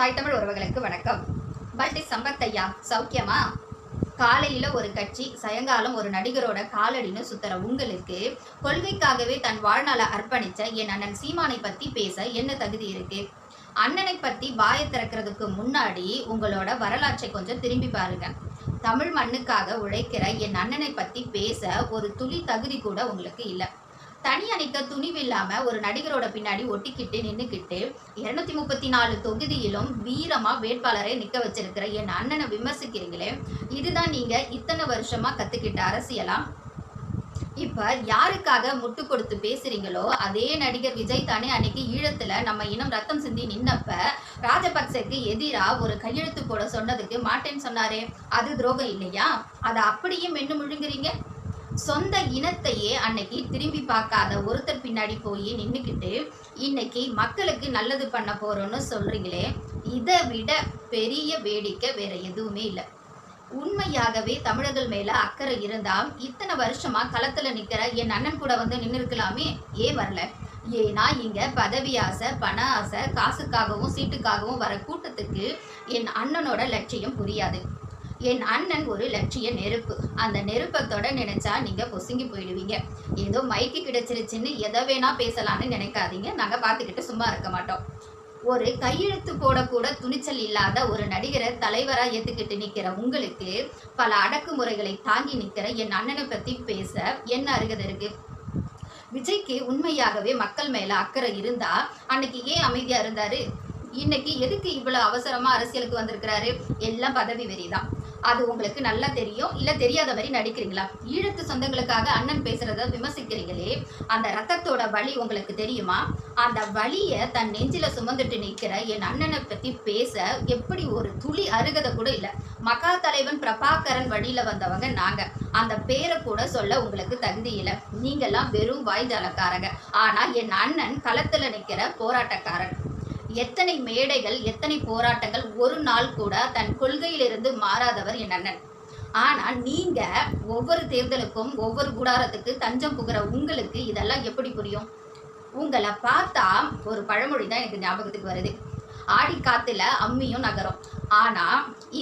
தாய் தமிழ் உறவுகளுக்கு வணக்கம். பல்டி சம்பத்தையா சௌக்கியமா? காலையில ஒரு கட்சி, சாயங்காலம் ஒரு நடிகரோட காலடின்னு சுத்துற உங்களுக்கு கொள்கைக்காகவே தன் வாழ்நாளை அர்ப்பணிச்ச என் அண்ணன் சீமானை பத்தி பேச என்ன தகுதி இருக்கு? அண்ணனை பத்தி வாய திறக்கிறதுக்கு முன்னாடி உங்களோட வரலாற்றை கொஞ்சம் திரும்பி பாருங்க. தமிழ் மண்ணுக்காக உழைக்கிற என் அண்ணனை பத்தி பேச ஒரு துளி தகுதி கூட உங்களுக்கு இல்லை. தனி அணிக்க துணிவில்லாம ஒரு நடிகரோட பின்னாடி ஒட்டிக்கிட்டு நின்றுக்கிட்டு 234 தொகுதியிலும் வீரமா வேட்பாளரை நிக்க வச்சிருக்கிற என் அண்ணனை விமர்சிக்கிறீங்களே, இதுதான் நீங்க இத்தனை வருஷமா கத்துக்கிட்ட அரசியலா? இப்ப யாருக்காக முட்டு கொடுத்து பேசுறீங்களோ அதே நடிகர் விஜய் தானே அன்னைக்கு ஈழத்துல நம்ம இனம் ரத்தம் சிந்தி நின்னப்ப ராஜபக்சேக்கு எதிரா ஒரு கையெழுத்து போட சொன்னதுக்கு மாட்டேன்னு சொன்னாரே, அது துரோகம் இல்லையா? அதை அப்படியே மென்னு முழுங்குறீங்க. சொந்த இனத்தையே அன்னைக்கு திரும்பி பார்க்காத ஒருத்தர் பின்னாடி போய் நின்றுக்கிட்டு இன்னைக்கு மக்களுக்கு நல்லது பண்ண போறோம்னு சொல்றீங்களே, இதை விட பெரிய வேடிக்கை வேற எதுவுமே இல்லை. உண்மையாகவே தமிழர்கள் மேல அக்கறை இருந்தா இத்தனை வருஷமா களத்துல நிக்கிற என் அண்ணன் கூட வந்து நின்று இருக்கலாமே, ஏன் வரல? ஏன்னா இங்க பதவி ஆசை, பண ஆசை, காசுக்காகவும் சீட்டுக்காகவும் வர கூட்டத்துக்கு என் அண்ணனோட லட்சியம் புரியாது. என் அண்ணன் ஒரு லட்சிய நெருப்பு. அந்த நெருப்பத்தோட நினைச்சா நீங்க பொசுங்கி போயிடுவீங்க. ஏதோ மைக்கு கிடைச்சிருச்சுன்னு எதை வேணா பேசலான்னு நினைக்காதீங்க. நாங்க பார்த்துக்கிட்டு சும்மா இருக்க மாட்டோம். ஒரு கையெழுத்து போடக்கூட துணிச்சல் இல்லாத ஒரு நடிகரை தலைவரா ஏத்துக்கிட்டு நிக்கிற உங்களுக்கு பல அடக்குமுறைகளை தாங்கி நிக்கிற என் அண்ணனை பத்தி பேச என்ன அருகதை இருக்கு? விஜய்க்கு உண்மையாகவே மக்கள் மேல அக்கறை இருந்தா அன்னைக்கு ஏன் அமைதியா இருந்தாரு? இன்னைக்கு எதுக்கு இவ்வளவு அவசரமா அரசியலுக்கு வந்திருக்கிறாரு? எல்லாம் பதவி வெறிதான். அது உங்களுக்கு நல்லா தெரியும். இல்ல தெரியாத மாதிரி நடிக்கிறீங்களா? ஈழத்து சொந்தங்களுக்காக அண்ணன் பேசுறத விமர்சிக்கிறீங்களே, அந்த ரத்தத்தோட வலி உங்களுக்கு தெரியுமா? அந்த வலிய தன் நெஞ்சில சுமந்துட்டு நிற்கிற என் அண்ணனை பத்தி பேச எப்படி ஒரு துளி அருகதை கூட இல்ல. மகா தலைவன் பிரபாகரன் வழியில வந்தவங்க நாங்க. அந்த பேரை கூட சொல்ல உங்களுக்கு தகுதி இல்லை. நீங்கெல்லாம் வெறும் வாய்ஜாலக்காரங்க. ஆனா என் அண்ணன் களத்துல நிக்கிற போராட்டக்காரன். எத்தனை மேடைகள், எத்தனை போராட்டங்கள், ஒரு நாள் கூட தன் கொள்கையிலிருந்து மாறாதவர் என் அண்ணன். ஆனா நீங்க ஒவ்வொரு தேர்தலுக்கும் ஒவ்வொரு கூடாரத்துக்கு தஞ்சம் புகிற உங்களுக்கு இதெல்லாம் எப்படி புரியும்? உங்களை பார்த்தா ஒரு பழமொழி தான் எனக்கு ஞாபகத்துக்கு வருது. ஆடி காத்துல அம்மியும் நகரும். ஆனா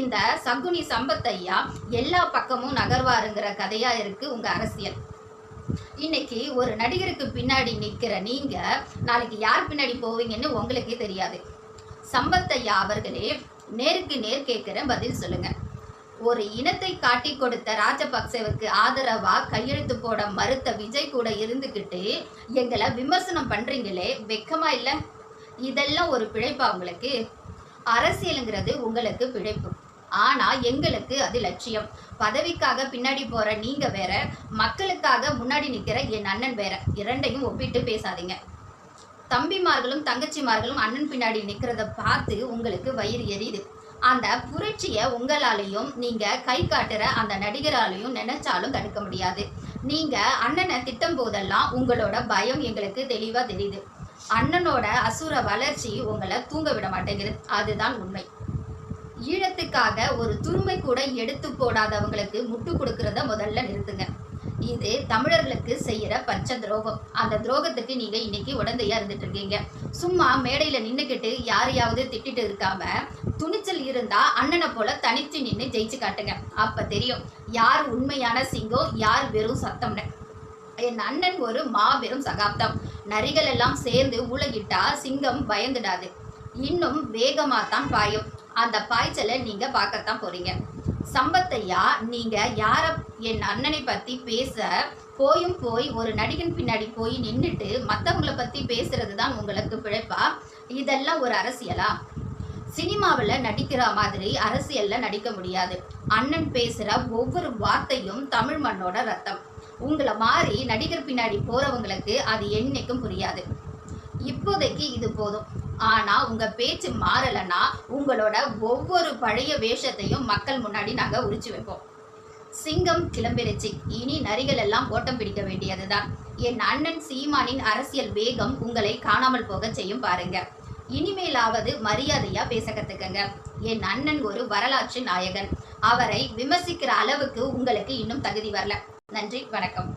இந்த சகுனி சம்பத்தையா எல்லா பக்கமும் நகர்வாருங்கிற கதையா இருக்கு உங்க அரசியல். இன்னைக்கு ஒரு நடிகருக்கு பின்னாடி நிற்கிற நீங்க நாளைக்கு யார் பின்னாடி போவீங்கன்னு உங்களுக்கே தெரியாது. சம்பத்தையா அவர்களே, நேருக்கு நேர் கேட்கிற பதில் சொல்லுங்க. ஒரு இனத்தை காட்டி கொடுத்த ராஜபக்சேவுக்கு ஆதரவா கையெழுத்து போட மறுத்த விஜய் கூட இருந்துகிட்டு எங்களை விமர்சனம் பண்றீங்களே, வெக்கமா இல்லை? இதெல்லாம் ஒரு பிழைப்பா உங்களுக்கு? அரசியலுங்கிறது உங்களுக்கு பிழைப்பு. ஆனா எங்களுக்கு அது லட்சியம். பதவிக்காக பின்னாடி போற நீங்க வேற, மக்களுக்காக முன்னாடி நிக்கிற என் அண்ணன் வேற. இரண்டையும் ஒப்பிட்டு பேசாதீங்க. தம்பிமார்களும் தங்கச்சிமார்களும் அண்ணன் பின்னாடி நிக்கிறத பார்த்து உங்களுக்கு வயிறு எரியுது. அந்த புரட்சிய உங்களாலையும் நீங்க கை காட்டுற அந்த நடிகராலையும் நினைச்சாலும் தடுக்க முடியாது. நீங்க அண்ணனை திட்டம் போதெல்லாம் உங்களோட பயம் எங்களுக்கு தெளிவா தெரியுது. அண்ணனோட அசுர வளர்ச்சி உங்களை தூங்க விட மாட்டேங்குது. அதுதான் உண்மை. ஈழத்துக்காக ஒரு துருமை கூட எடுத்து போடாதவங்களுக்கு முட்டு கொடுக்கறத முதல்ல நிறுத்துங்க. இது தமிழர்களுக்கு செய்யற பச்சை துரோகம். அந்த துரோகத்துக்கு நீங்க இன்னைக்கு உடந்தையா இருந்துட்டு இருக்கீங்க. சும்மா மேடையில நின்னுக்கிட்டு யாரையாவது திட்டிட்டு இருக்காம துணிச்சல் இருந்தா அண்ணனை போல தனிச்சு நின்று ஜெயிச்சு காட்டுங்க. அப்ப தெரியும் யார் உண்மையான சிங்கம், யார் வெறும் சத்தம்னு. என் அண்ணன் ஒரு மாபெரும் சகாப்தம். நரிகள் எல்லாம் சேர்ந்து உலகிட்டா சிங்கம் பயந்துடாது, இன்னும் வேகமா தான் பாயும். அந்த பாய்ச்சலை நீங்க பார்க்கத்தான் போறீங்க. சம்பத்தையா, நீங்க யார என் அண்ணனை பத்தி பேச போய் ஒரு நடிகன் பின்னாடி போய் நின்றுட்டு மற்றவங்களை பத்தி பேசுறது தான் உங்களுக்கு பிழைப்பா? இதெல்லாம் ஒரு அரசியலா? சினிமாவில் நடிக்கிற மாதிரி அரசியல்ல நடிக்க முடியாது. அண்ணன் பேசுற ஒவ்வொரு வார்த்தையும் தமிழ் மண்ணோட ரத்தம். உங்களை மாதிரி நடிகர் பின்னாடி போறவங்களுக்கு அது என்னைக்கும் புரியாது. இப்போதைக்கு இது போதும். ஆனா உங்க பேச்சு மாறலன்னா உங்களோட ஒவ்வொரு பழைய வேஷத்தையும் மக்கள் முன்னாடி நாங்க உரிச்சு வைப்போம். சிங்கம் கிளம்பிருச்சு, இனி நரிகள் எல்லாம் ஓட்டம் பிடிக்க வேண்டியதுதான். என் அண்ணன் சீமானின் அரசியல் வேகம் உங்களை காணாமல் போக செய்யும் பாருங்க. இனிமேலாவது மரியாதையா பேச கத்துக்கங்க. என் அண்ணன் ஒரு வரலாற்று நாயகன். அவரை விமர்சிக்கிற அளவுக்கு உங்களுக்கு இன்னும் தகுதி வரல. நன்றி, வணக்கம்.